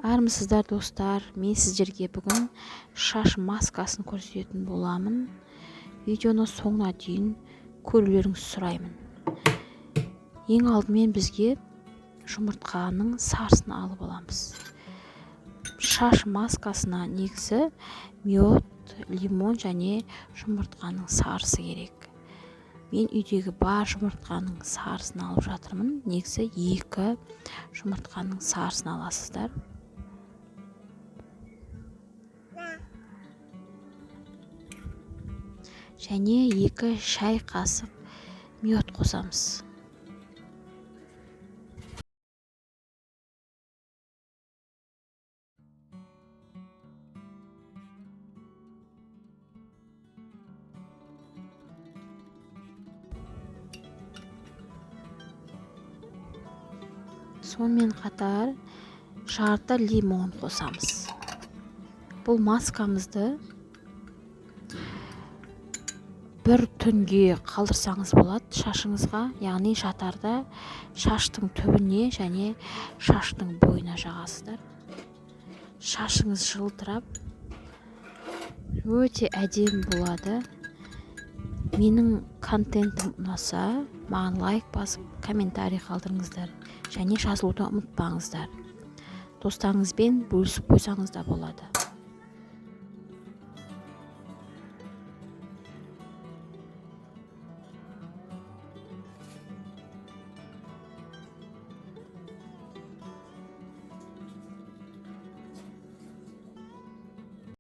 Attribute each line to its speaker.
Speaker 1: Армысыздар достар, мен сіздерге бүгін шаш маскасын көрсететін боламын. Видеоны соңына дейін көрулеріңізді сұраймын. Ең алдымен бізге жұмыртқаның сарысын алып аламыз. Шаш маскасына негізі мед, лимон және жұмыртқаның сарысы керек. Мен үйдегі бар жұмыртқаның сарысын алып жатырмын. Негізі 2 жұмыртқаның сарысын аласыздар. Және 2 шай қасық мед қосамыз. Сонымен қатар жарты лимон қосамыз. Бұл маскамызды бір түнге қалдырсаңыз болады шашыңызға, яғни жатарда шаштың түбіне және шаштың бойына жағасыздар. Шашыңыз жылтырап өте әдемі болады. Менің контентім ұнаса, маған лайк басып, комментарий қалдырыңыздар және жазылуды ұмытпаңыздар. Достарыңызбен бөлісіп қойсаңыз да болады.